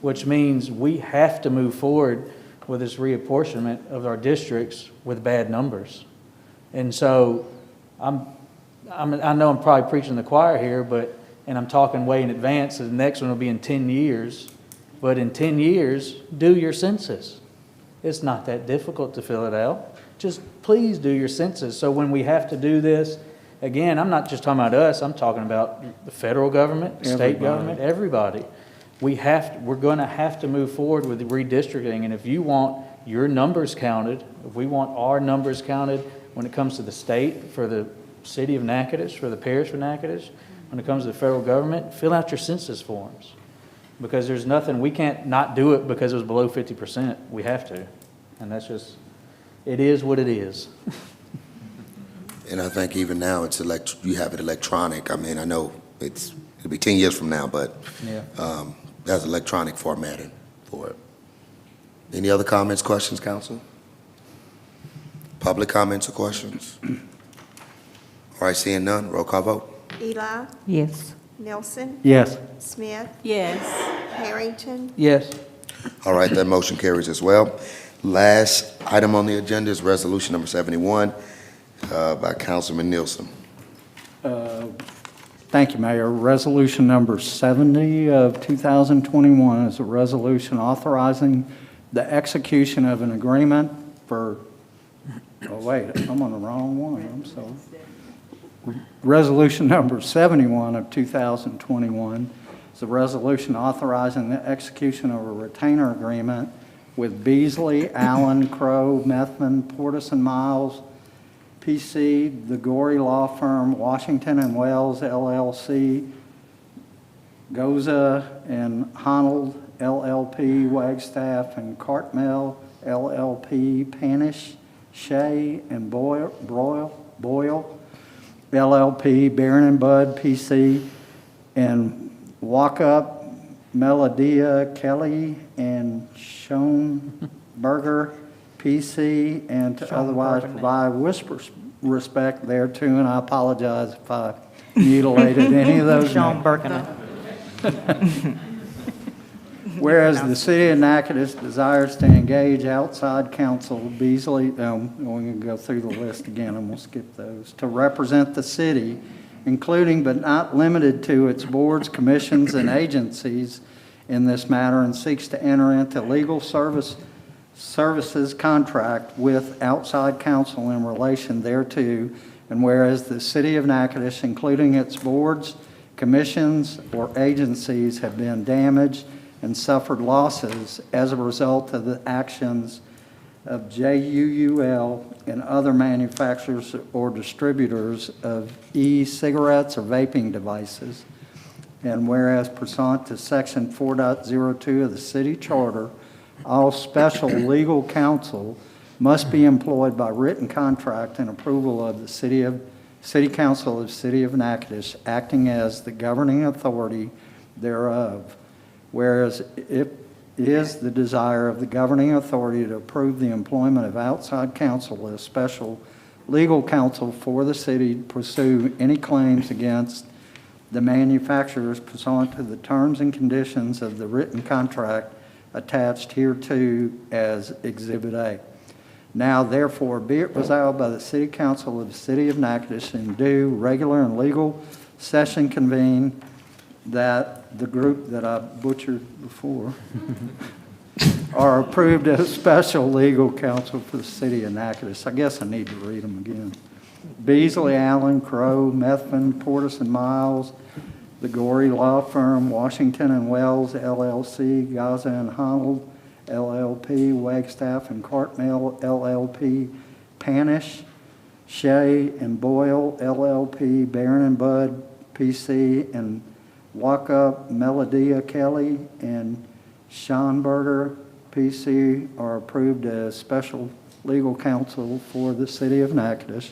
which means we have to move forward with this reapportionment of our districts with bad numbers. And so I know I'm probably preaching the choir here, and I'm talking way in advance, so the next one will be in 10 years. But in 10 years, do your census. It's not that difficult to fill it out. Just please do your census. So when we have to do this, again, I'm not just talking about us, I'm talking about the federal government, state government, everybody. We're going to have to move forward with the redistricting, and if you want your numbers counted, if we want our numbers counted, when it comes to the state, for the city of Natchitoches, for the parish of Natchitoches, when it comes to the federal government, fill out your census forms. Because there's nothing, we can't not do it because it was below 50%. We have to. And that's just, it is what it is. And I think even now you have it electronic. I mean, I know it'll be 10 years from now, but Yeah. there's electronic formatting for it. Any other comments, questions, council? Public comments or questions? All right, seeing none, roll call vote. Eli, Yes. Nelson, Yes. Smith, Yes. Harrington, Yes. All right, that motion carries as well. Last item on the agenda is resolution number 71 by Councilman Nielsen. Thank you, Mayor. Resolution number 70 of 2021 is a resolution authorizing the execution of an agreement for, oh wait, I'm on the wrong one, I'm sorry. Resolution number 71 of 2021 is a resolution authorizing the execution of a retainer agreement with Beasley, Allen, Crow, Methvin, Portis and Miles, PC, the Gorey Law Firm, Washington and Wells LLC, Goza and Honnold LLP, Wagstaff and Cartmel LLP, Panish, Shea and Boyle LLP, Barron and Bud PC, and Walkup Melodia Kelly and Schoenberger, PC, and to otherwise provide respect thereto, and I apologize if I mutilated any of those Sean names. Birkener. Whereas the city of Natchez desires to engage outside counsel, Beasley, we're going to go through the list again, and we'll skip those, to represent the city, including but not limited to its boards, commissions, and agencies in this matter, and seeks to enter into legal services contract with outside counsel in relation thereto. And whereas the city of Natchez, including its boards, commissions, or agencies have been damaged and suffered losses as a result of the actions of JUUL and other manufacturers or distributors of e-cigarettes or vaping devices. And whereas pursuant to Section 4.02 of the city charter, all special legal counsel must be employed by written contract and approval of the City Council of the City of Natchez, acting as the governing authority thereof. Whereas it is the desire of the governing authority to approve the employment of outside counsel as special legal counsel for the city to pursue any claims against the manufacturers pursuant to the terms and conditions of the written contract attached hereto as Exhibit A. Now, therefore, be it resolved by the City Council of the City of Natchez in due, regular, and legal session convened that the group that I butchered before are approved as special legal counsel for the City of Natchez. I guess I need to read them again. Beasley, Allen, Crow, Methvin, Portis and Miles, the Gorey Law Firm, Washington and Wells, LLC, Gaza and Honnold, LLP, Wagstaff and Cartmel, LLP, Panish, Shea and Boyle, LLP, Barron and Budd, PC, and Walkup, Melodia Kelly, and Schonberger, PC, are approved as special legal counsel for the City of Natchez.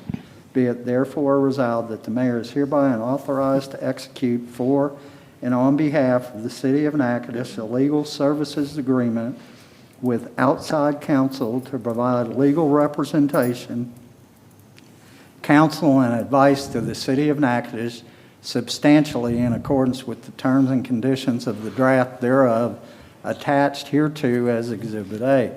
Be it therefore resolved that the mayor is hereby authorized to execute for and on behalf of the City of Natchez a legal services agreement with outside counsel to provide legal representation, counsel, and advice to the City of Natchez substantially in accordance with the terms and conditions of the draft thereof attached hereto as Exhibit A.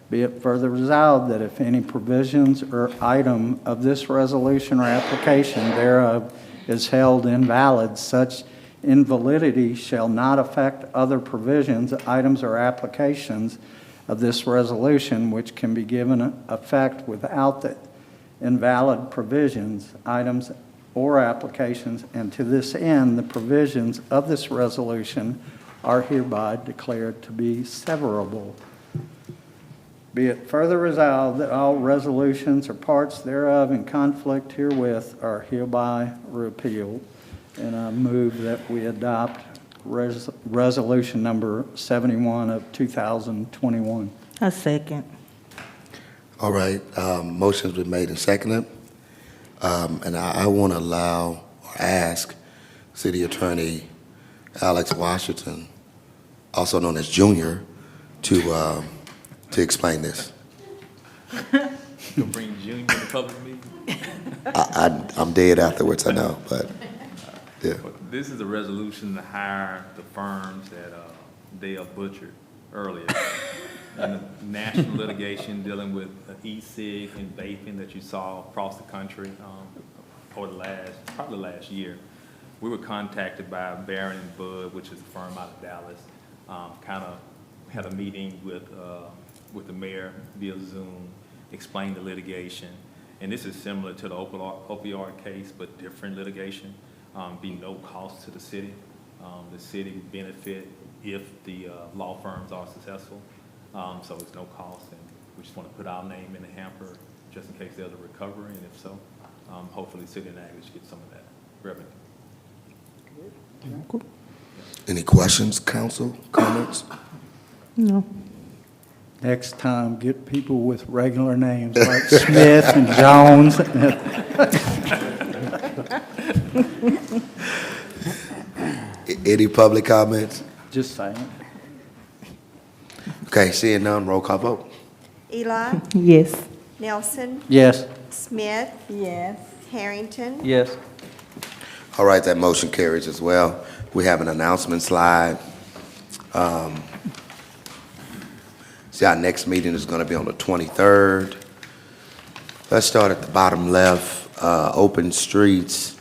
Be it further resolved that if any provisions or item of this resolution or application thereof is held invalid, such invalidity shall not affect other provisions, items, or applications of this resolution, which can be given effect without the invalid provisions, items, or applications, and to this end, the provisions of this resolution are hereby declared to be severable. Be it further resolved that all resolutions or parts thereof in conflict herewith are hereby repealed. And I move that we adopt resolution number 71 of 2021. A second. All right, motion's been made and seconded. And I want to allow or ask City Attorney Alex Washington, also known as Junior, to explain this. You'll bring Junior to public meeting? I'm dead afterwards, I know, but yeah. This is a resolution to hire the firms that Dale butchered earlier. And the national litigation dealing with e-cig and vaping that you saw across the country for probably last year. We were contacted by Barron and Budd, which is a firm out of Dallas. Kind of had a meeting with the mayor via Zoom, explained the litigation. And this is similar to the opioid case, but different litigation. Be no cost to the city. The city would benefit if the law firms are successful. So it's no cost, and we just want to put our name in the hamper just in case there's a recovery, and if so, hopefully City of Natchez gets some of that revenue. Any questions, council, comments? No. Next time, get people with regular names like Smith and Jones. Any public comments? Just saying. Okay, seeing none, roll call vote. Eli, Yes. Nelson, Yes. Smith, Yes. Harrington, Yes. All right, that motion carries as well. We have an announcement slide. See, our next meeting is going to be on the 23rd. Let's start at the bottom left, open streets.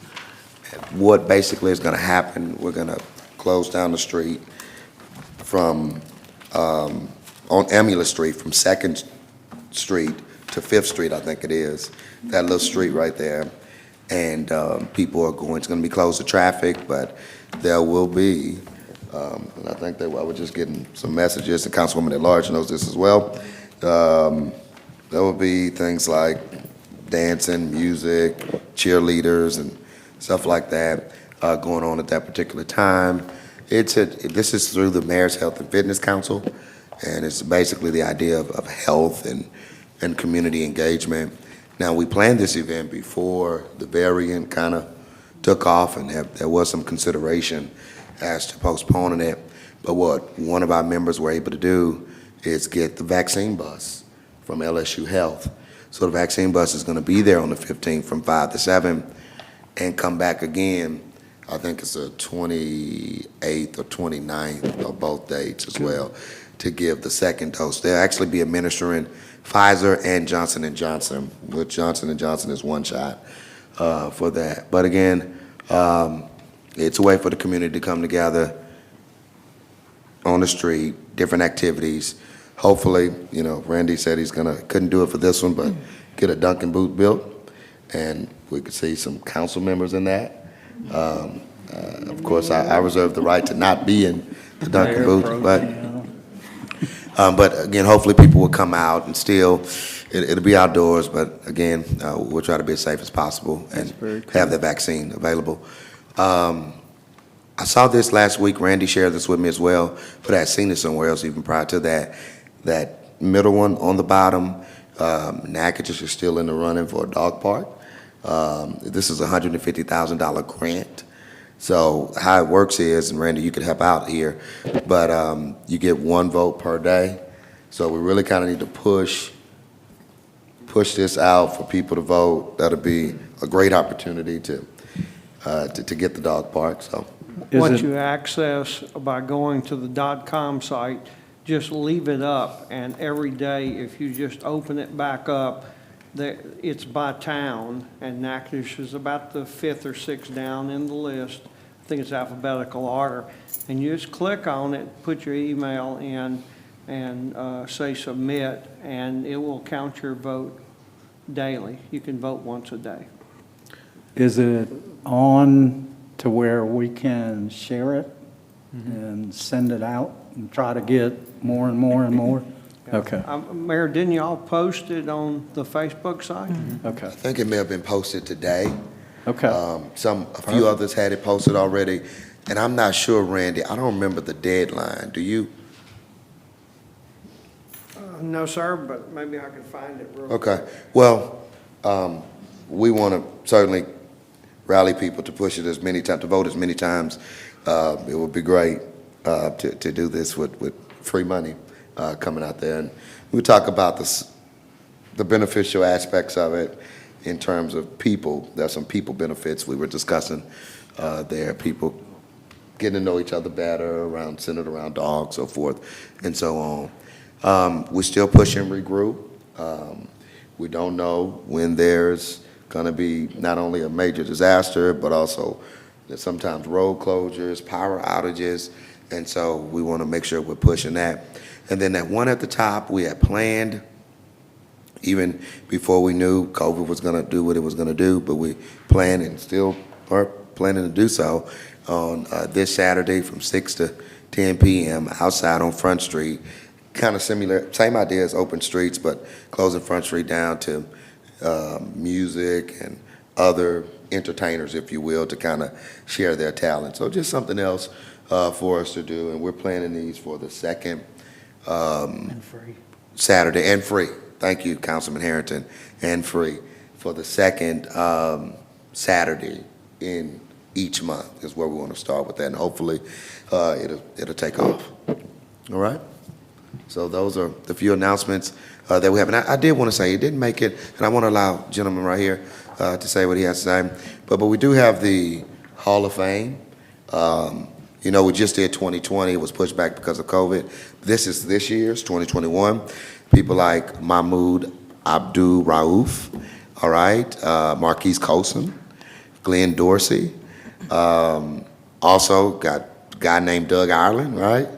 What basically is going to happen, we're going to close down the street from, on Emula Street, from 2nd Street to 5th Street, I think it is, that little street right there. And people are going, it's going to be closed to traffic, but there will be, and I think I was just getting some messages, the Councilwoman at Large knows this as well. There will be things like dancing, music, cheerleaders, and stuff like that going on at that particular time. This is through the Mayor's Health and Fitness Council, and it's basically the idea of health and community engagement. Now, we planned this event before the variant kind of took off, and there was some consideration as to postponing it. But what one of our members were able to do is get the vaccine bus from LSU Health. So the vaccine bus is going to be there on the 15th from 5 to 7 and come back again. I think it's the 28th or 29th of both dates as well to give the second dose. They'll actually be administering Pfizer and Johnson & Johnson, which Johnson & Johnson is one shot for that. But again, it's a way for the community to come together on the street, different activities. Hopefully, you know, Randy said couldn't do it for this one, but get a Dunkin' booth built, and we could see some council members in that. Of course, I reserve the right to not be in the Dunkin' booth, but again, hopefully people will come out and still, it'll be outdoors, but again, we'll try to be as safe as possible and have the vaccine available. I saw this last week, Randy shared this with me as well, but I had seen it somewhere else even prior to that. That middle one on the bottom, Natchitoches is still in the running for a dog park. This is a $150,000 grant. So how it works is, and Randy, you could help out here, but you get one vote per day. So we really kind of need to push this out for people to vote. That'll be a great opportunity to get the dog park. So What you access by going to the .com site, just leave it up, and every day, if you just open it back up, it's by town, and Natchez is about the 5th or 6th down in the list. I think it's alphabetical order. And you just click on it, put your email in, and say submit, and it will count your vote daily. You can vote once a day. Is it on to where we can share it and send it out and try to get more and more and more? Okay. Mayor, didn't y'all post it on the Facebook site? Okay. I think it may have been posted today. Okay. A few others had it posted already, and I'm not sure, Randy, I don't remember the deadline. Do you? No, sir, but maybe I can find it real quick. Okay. Well, we want to certainly rally people to push it as many times, to vote as many times. It would be great to do this with free money coming out there. And we talk about the beneficial aspects of it in terms of people. There's some people benefits we were discussing there. People getting to know each other better, centered around dogs, so forth, and so on. We're still pushing regroup. We don't know when there's going to be not only a major disaster, but also there's sometimes road closures, power outages, and so we want to make sure we're pushing that. And then that one at the top, we had planned, even before we knew COVID was going to do what it was going to do, but we planned and still are planning to do so on this Saturday from 6 to 10 p.m. outside on Front Street. Kind of similar, same idea as open streets, but closing Front Street down to music and other entertainers, if you will, to kind of share their talent. So just something else for us to do, and we're planning these for the second And free. Saturday, and free. Thank you, Councilman Harrington, and free for the second Saturday in each month is where we want to start with that, and hopefully it'll take off. All right? So those are the few announcements that we have. And I did want to say, it didn't make it, and I want to allow gentleman right here to say what he has to say. But we do have the Hall of Fame. You know, we just did 2020. It was pushed back because of COVID. This is this year's, 2021. People like Mahmoud Abdul Rauf, all right, Marquise Colson, Glenn Dorsey. Also got a guy named Doug Ireland, right?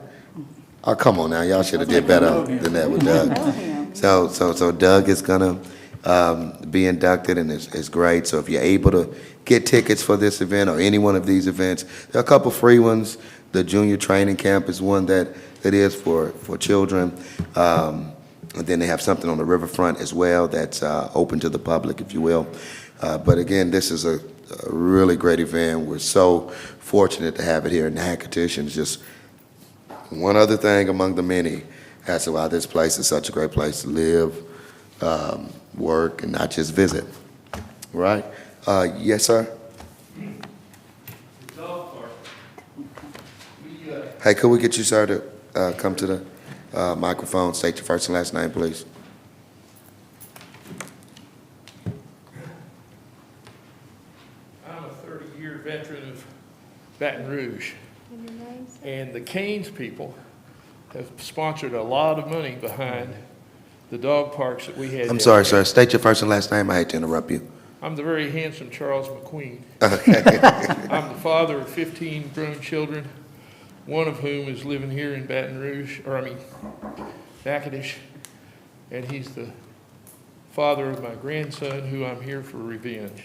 Oh, come on now, y'all should have did better than that with Doug. So Doug is gonna be inducted, and it's great. So if you're able to get tickets for this event or any one of these events, there are a couple free ones. The junior training camp is one that is for children. And then they have something on the riverfront as well that's open to the public, if you will. But again, this is a really great event. We're so fortunate to have it here in Natchitoches, and it's just one other thing among the many as to why this place is such a great place to live, work, and not just visit. Right? Yes, sir? Hey, could we get you, sir, to come to the microphone, state your first and last name, please? I'm a 30-year veteran of Baton Rouge, and the Canes people have sponsored a lot of money behind the dog parks that we had. I'm sorry, sir. State your first and last name. I hate to interrupt you. I'm the very handsome Charles McQueen. Okay. I'm the father of 15 grown children, one of whom is living here in Baton Rouge, Natchitoches, and he's the father of my grandson, who I'm here for revenge.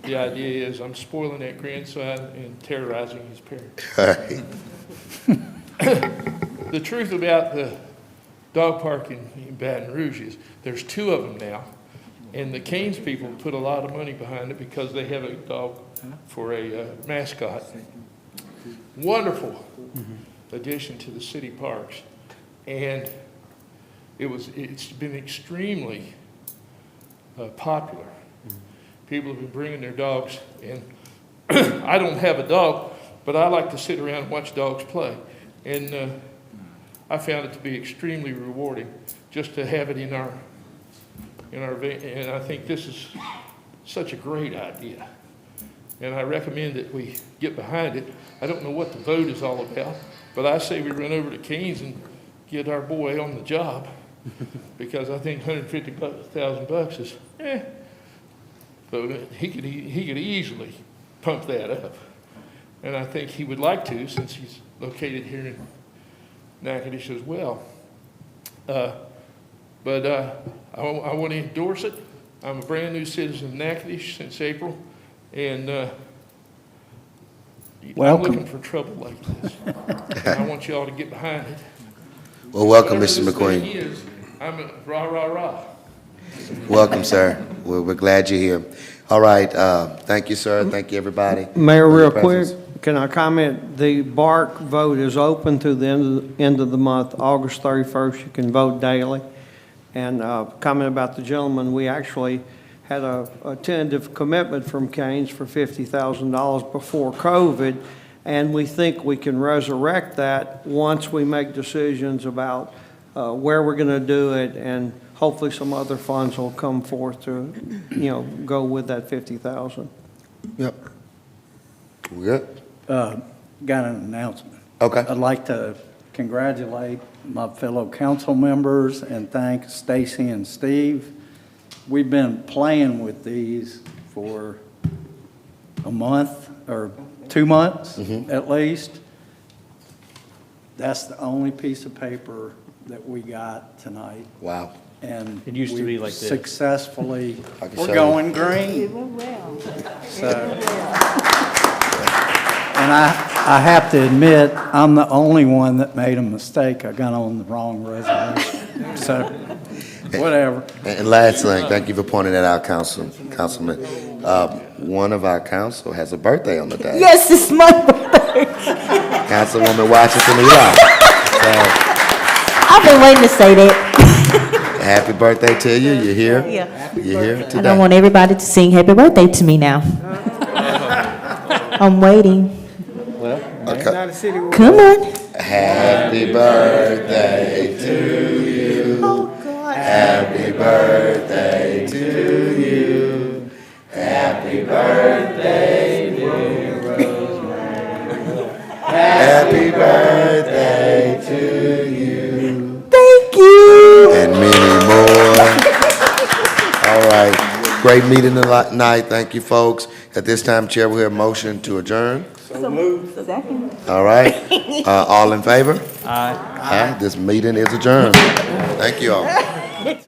The idea is I'm spoiling that grandson and terrorizing his parents. All right. The truth about the dog park in Baton Rouge is there's 2 of them now, and the Canes people put a lot of money behind it because they have a dog for a mascot. Wonderful addition to the city parks, and it's been extremely popular. People have been bringing their dogs, and I don't have a dog, but I like to sit around and watch dogs play. And I found it to be extremely rewarding just to have it in our and I think this is such a great idea. And I recommend that we get behind it. I don't know what the vote is all about, but I say we run over to Canes and get our boy on the job, because I think $150,000 is, but he could easily pump that up. And I think he would like to, since he's located here in Natchitoches as well. But I want to endorse it. I'm a brand new citizen of Natchitoches since April, and I'm looking for trouble like this. I want you all to get behind it. Well, welcome, Mr. Whatever McQueen. this thing is, I'm a rah, rah, rah. Welcome, sir. We're glad you're here. All right. Thank you, sir. Thank you, everybody. Mayor, for your real quick, presence. can I comment? The BARC vote is open to the end of the month, August 31st. You can vote daily. And comment about the gentleman, we actually had a tentative commitment from Canes for $50,000 before COVID, and we think we can resurrect that once we make decisions about where we're going to do it, and hopefully some other funds will come forth to, go with that $50,000. Yep. We good? Got an announcement. Okay. I'd like to congratulate my fellow council members and thank Stacy and Steve. We've been playing with these for a month or 2 months at least. That's the only piece of paper that we got tonight. Wow. And It used to be we've like this. Successfully, I can we're show going green. It went well. And I have to admit, I'm the only one that made a mistake. I got on the wrong resolution. So, whatever. And last thing, thank you for pointing that out, Councilman. One of our council has a birthday on the day. Yes, it's my birthday. Councilwoman Washington Eli. I've been waiting to say that. So, happy birthday to you. You're here. Yeah. You're here today. And I want everybody to sing happy birthday to me now. I'm waiting. Well, Okay. not a city. Come on. Happy birthday to you. Oh, God. Happy birthday to you. Happy birthday, dear Rosemary. Happy birthday to you. Thank you. And many more. All right. Great meeting tonight. Thank you, folks. At this time, Chair will hear a motion to adjourn. Second. All right. All in favor? Aye. Aye. This meeting is adjourned. Thank you all.